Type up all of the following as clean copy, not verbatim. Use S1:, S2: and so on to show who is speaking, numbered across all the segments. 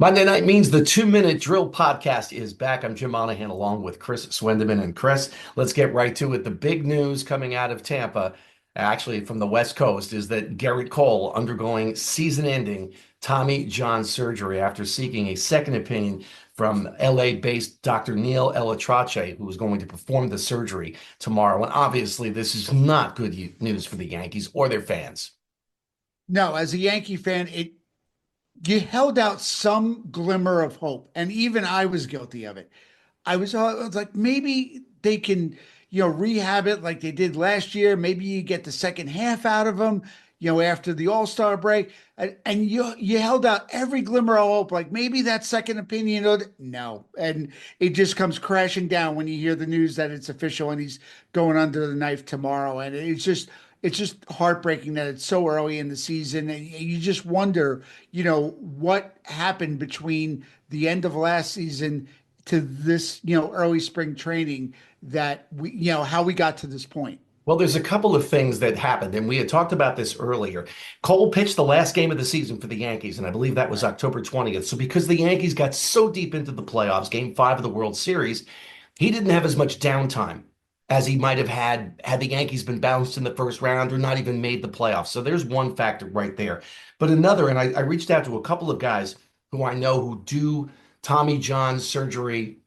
S1: Monday night means the 2 Minute Drill podcast is back. I'm Jim Monaghan along with Chris Swendeman. And Chris, let's get right to it. The big news coming out of Tampa, actually from the West Coast, is that Gerrit Cole undergoing season-ending Tommy John surgery after seeking a second opinion from LA-based Dr. Neil Elatrache, who is going to perform the surgery tomorrow. And obviously, this is not good news for the Yankees or their fans.
S2: No, as a Yankee fan, it you held out some glimmer of hope, and even I was guilty of it. I was like, maybe they can, rehab it like they did last year. Maybe you get the second half out of them, after the All-Star break, and you held out every glimmer of hope, like maybe that second opinion. No, and it just comes crashing down when you hear the news that it's official and he's going under the knife tomorrow, and it's just heartbreaking that it's so early in the season. And you just wonder, what happened between the end of last season to this, early spring training that how we got to this point.
S1: Well, there's a couple of things that happened, and we had talked about this earlier. Cole pitched the last game of the season for the Yankees, and I believe that was
S2: Right.
S1: October 20th. So because the Yankees got so deep into the playoffs, game five of the World Series, he didn't have as much downtime as he might have had the Yankees been bounced in the first round or not even made the playoffs. So there's one factor right there. But another, and I reached out to a couple of guys who I know who do Tommy John surgery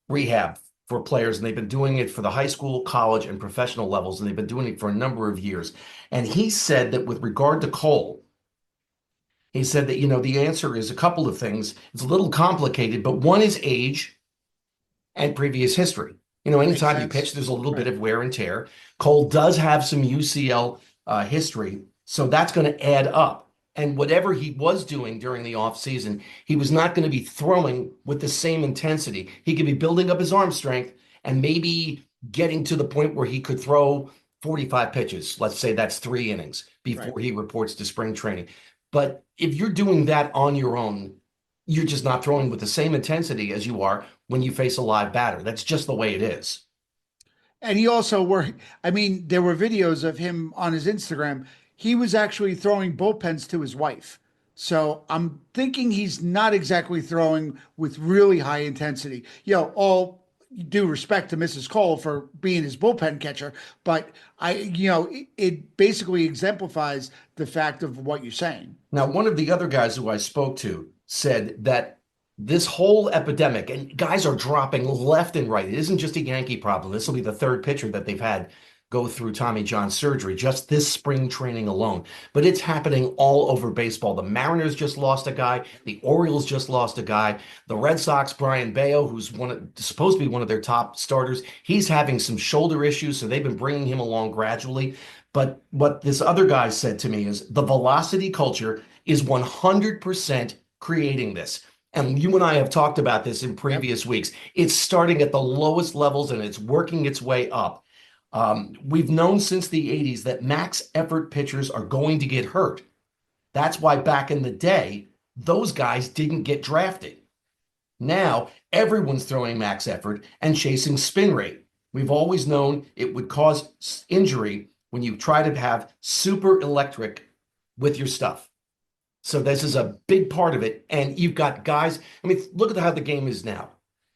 S1: rehab for players, and they've been doing it for the high school, college, and professional levels, and they've been doing it for a number of years. And he said that with regard to Cole, he said that, the answer is a couple of things. It's a little complicated, but one is age and previous history.
S2: Makes
S1: Anytime you
S2: sense.
S1: pitch, there's a little bit
S2: Right.
S1: of wear and tear. Cole does have some UCL history, so that's going to add up. And whatever he was doing during the offseason, he was not going to be throwing with the same intensity. He could be building up his arm strength and maybe getting to the point where he could throw 45 pitches. Let's say that's 3 innings
S2: Right.
S1: before he reports to spring training. But if you're doing that on your own, you're just not throwing with the same intensity as you are when you face a live batter. That's just the way it is.
S2: And he also I mean, there were videos of him on his Instagram. He was actually throwing bullpens to his wife. So I'm thinking he's not exactly throwing with really high intensity. All due respect to Mrs. Cole for being his bullpen catcher, but it basically exemplifies the fact of what you're saying.
S1: Now, one of the other guys who I spoke to said that this whole epidemic, and guys are dropping left and right. It isn't just a Yankee problem. This will be the third pitcher that they've had go through Tommy John surgery just this spring training alone. But it's happening all over baseball. The Mariners just lost a guy. The Orioles just lost a guy. The Red Sox, Brian Bayo, who's supposed to be one of their top starters, he's having some shoulder issues, so they've been bringing him along gradually. But what this other guy said to me is the velocity culture is 100% creating this. And you and I have talked about this in
S2: Yep.
S1: previous weeks. It's starting at the lowest levels and it's working its way up. We've known since the 80s that max effort pitchers are going to get hurt. That's why back in the day, those guys didn't get drafted. Now, everyone's throwing max effort and chasing spin rate. We've always known it would cause injury when you try to have super electric with your stuff. So this is a big part of it. And you've got guys, I mean, look at how the game is now.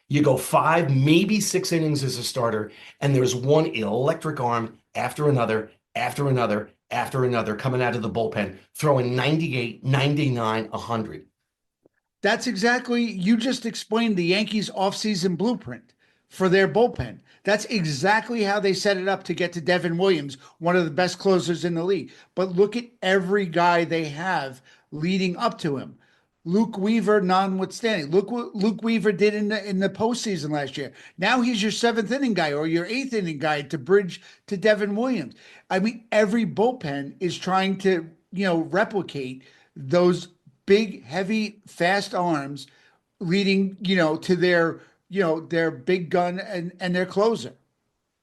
S1: You go five, maybe 6 innings as a starter, and there's one electric arm after another, after another, after another coming out of the bullpen, throwing 98, 99, 100.
S2: That's exactly, you just explained the Yankees offseason blueprint for their bullpen. That's exactly how they set it up to get to Devin Williams, one of the best closers in the league. But look at every guy they have leading up to him. Luke Weaver, notwithstanding. Look what Luke Weaver did in the postseason last year. Now he's your seventh inning guy or your eighth inning guy to bridge to Devin Williams. I mean, every bullpen is trying to, replicate those big, heavy, fast arms leading, to their big gun and their closer.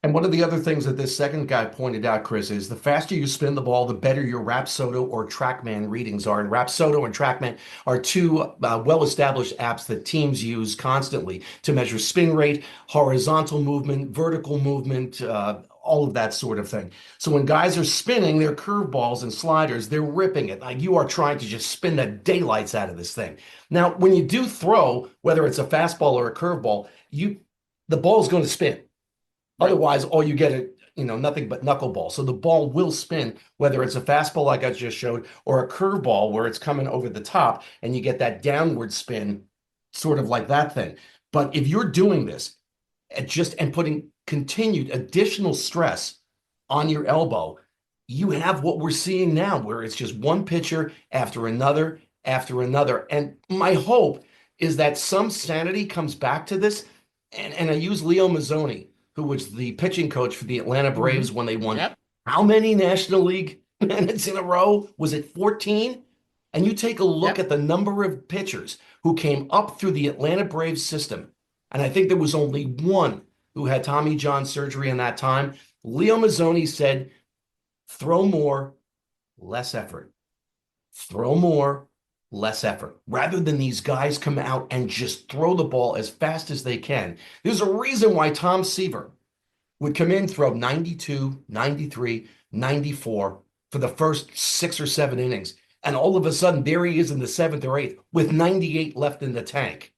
S1: And one of the other things that this second guy pointed out, Chris, is the faster you spin the ball, the better your Rapsodo or TrackMan readings are. And Rapsodo and TrackMan are two well-established apps that teams use constantly to measure spin rate, horizontal movement, vertical movement, all of that sort of thing. So when guys are spinning their curveballs and sliders, they're ripping it. Like you are trying to just spin the daylights out of this thing. Now, when you do throw, whether it's a fastball or a curveball, the ball's going to spin.
S2: Right.
S1: Otherwise, all you get is, nothing but knuckleball. So the ball will spin, whether it's a fastball like I just showed, or a curveball where it's coming over the top and you get that downward spin, sort of like that thing. But if you're doing this and putting continued additional stress on your elbow, you have what we're seeing now, where it's just one pitcher after another after another. And my hope is that some sanity comes back to this. And I use Leo Mazzoni, who was the pitching coach for the Atlanta Braves when they won
S2: Yep.
S1: how many National League pennants in a row? Was it 14? And you take a look
S2: Yep.
S1: at the number of pitchers who came up through the Atlanta Braves system. And I think there was only one who had Tommy John surgery in that time. Leo Mazzoni said, throw more, less effort. Throw more, less effort. Rather than these guys come out and just throw the ball as fast as they can. There's a reason why Tom Seaver would come in, throw 92, 93, 94 for the first 6 or 7 innings. And all of a sudden, there he is in the seventh or eighth with 98 left in the tank.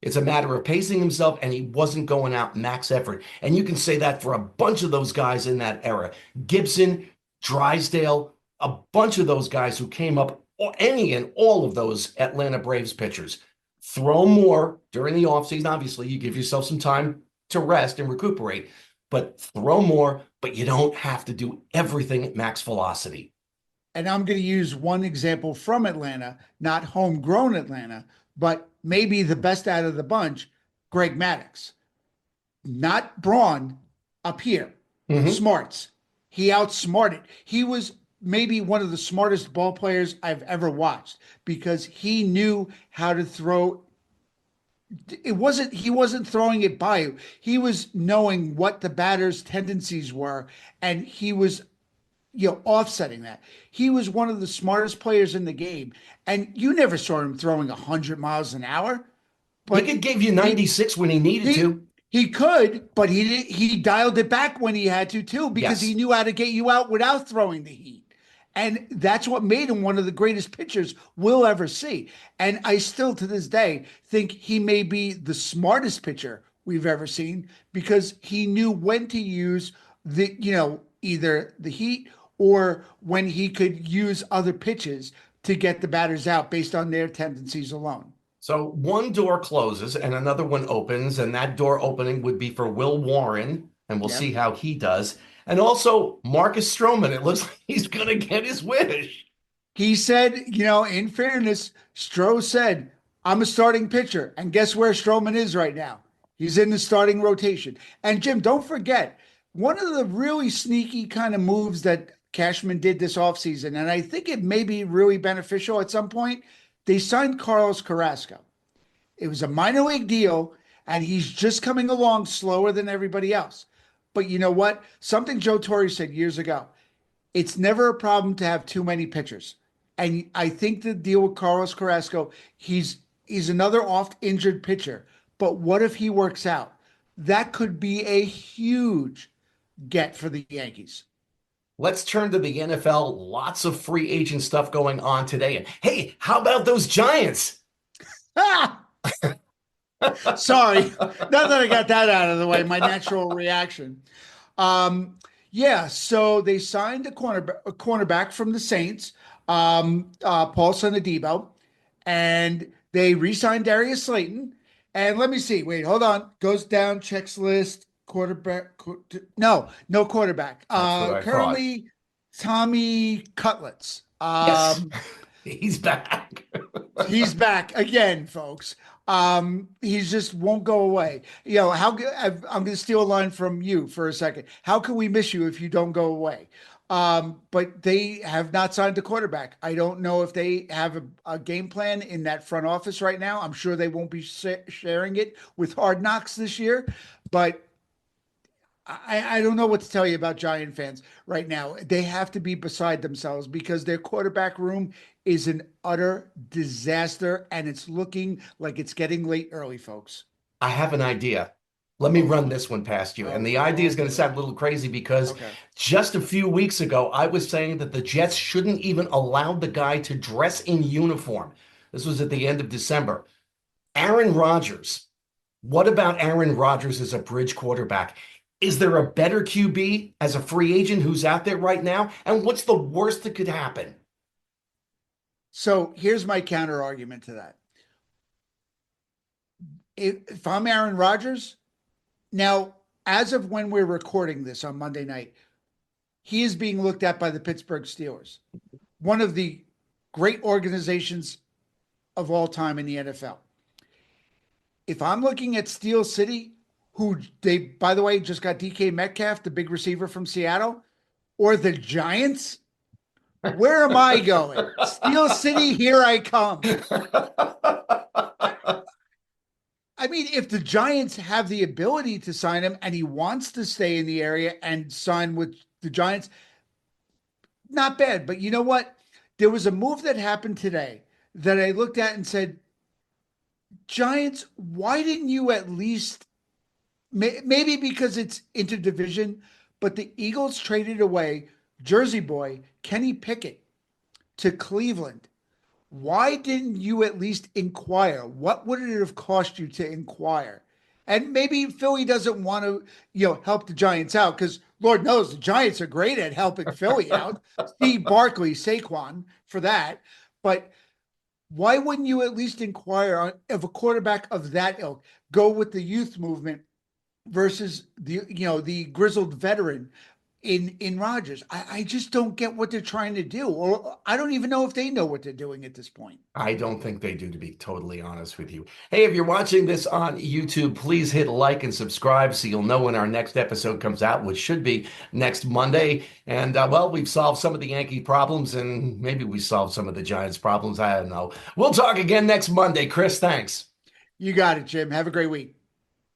S1: It's a matter of pacing himself, and he wasn't going out max effort. And you can say that for a bunch of those guys in that era. Gibson, Drysdale, a bunch of those guys who came up, or any and all of those Atlanta Braves pitchers. Throw more during the offseason. Obviously, you give yourself some time to rest and recuperate, but throw more, but you don't have to do everything at max velocity.
S2: And I'm going to use one example from Atlanta, not homegrown Atlanta, but maybe the best out of the bunch, Greg Maddux. Not Braun up here, smarts. He outsmarted. He was maybe one of the smartest ball players I've ever watched because he knew how to throw. He wasn't throwing it by you. He was knowing what the batter's tendencies were, and he was offsetting that. He was one of the smartest players in the game, and you never saw him throwing 100 miles an hour.
S1: He
S2: But
S1: could give you
S2: he
S1: 96 when he needed
S2: he
S1: to.
S2: he could, but he dialed it back when he had to too, because he
S1: Yes.
S2: knew how to get you out without throwing the heat. And that's what made him one of the greatest pitchers we'll ever see. And I still, to this day, think he may be the smartest pitcher we've ever seen because he knew when to use either the heat or when he could use other pitches to get the batters out based on their tendencies alone.
S1: So one door closes and another one opens, and that door opening would be for Will Warren, and we'll see
S2: Yep.
S1: how he does. And also Marcus Stroman. It looks like he's going to get his wish.
S2: He said, in fairness, Stroh said, I'm a starting pitcher. And guess where Stroman is right now? He's in the starting rotation. And Jim, don't forget, one of the really sneaky kind of moves that Cashman did this offseason, and I think it may be really beneficial at some point, they signed Carlos Carrasco. It was a minor league deal, and he's just coming along slower than everybody else. But you know what? Something Joe Torre said years ago. It's never a problem to have too many pitchers. And I think the deal with Carlos Carrasco, he's another oft injured pitcher. But what if he works out? That could be a huge get for the Yankees.
S1: Let's turn to the NFL. Lots of free agent stuff going on today. And hey, how about those Giants?
S2: Ah! Sorry. Now that I got that out of the way, my natural reaction. Yeah, so they signed a cornerback from the Saints, Paul Sonadebo, and they re-signed Darius Slayton. And let me see. Wait, hold on. Goes down, checks list, quarterback. No quarterback.
S1: That's what I thought.
S2: Currently, Tommy Cutlets.
S1: Yes, he's back.
S2: He's back again, folks. He just won't go away. I'm going to steal a line from you for a second. How can we miss you if you don't go away? But they have not signed a quarterback. I don't know if they have a game plan in that front office right now. I'm sure they won't be sharing it with Hard Knocks this year, but I don't know what to tell you about Giant fans right now. They have to be beside themselves because their quarterback room is an utter disaster, and it's looking like it's getting late early, folks.
S1: I have an idea. Let me
S2: Oh,
S1: run this one past you. And the idea
S2: oh
S1: is going to
S2: boy.
S1: sound a little crazy because
S2: Okay.
S1: just a few weeks ago, I was saying that the Jets shouldn't even allow the guy to dress in uniform. This was at the end of December. Aaron Rodgers. What about Aaron Rodgers as a bridge quarterback? Is there a better QB as a free agent who's out there right now? And what's the worst that could happen?
S2: So here's my counter argument to that. If I'm Aaron Rodgers, now, as of when we're recording this on Monday night, he is being looked at by the Pittsburgh Steelers, one of the great organizations of all time in the NFL. If I'm looking at Steel City, who they, by the way, just got DK Metcalf, the big receiver from Seattle, or the Giants, where am I going? Steel City, here I come. I mean, if the Giants have the ability to sign him and he wants to stay in the area and sign with the Giants, not bad. But you know what? There was a move that happened today that I looked at and said, Giants, why didn't you at least, maybe because it's interdivision, but the Eagles traded away Jersey boy Kenny Pickett to Cleveland. Why didn't you at least inquire? What would it have cost you to inquire? And maybe Philly doesn't want to, help the Giants out because Lord knows the Giants are great at helping Philly out. Steve Barkley, Saquon for that. But why wouldn't you at least inquire of a quarterback of that ilk? Go with the youth movement versus the grizzled veteran in Rodgers. I just don't get what they're trying to do, or I don't even know if they know what they're doing at this point.
S1: I don't think they do, to be totally honest with you. Hey, if you're watching this on YouTube, please hit like and subscribe so you'll know when our next episode comes out, which should be next Monday. And well, we've solved some of the Yankee problems, and maybe we solved some of the Giants problems. I don't know. We'll talk again next Monday. Chris, thanks.
S2: You got it, Jim. Have a great week.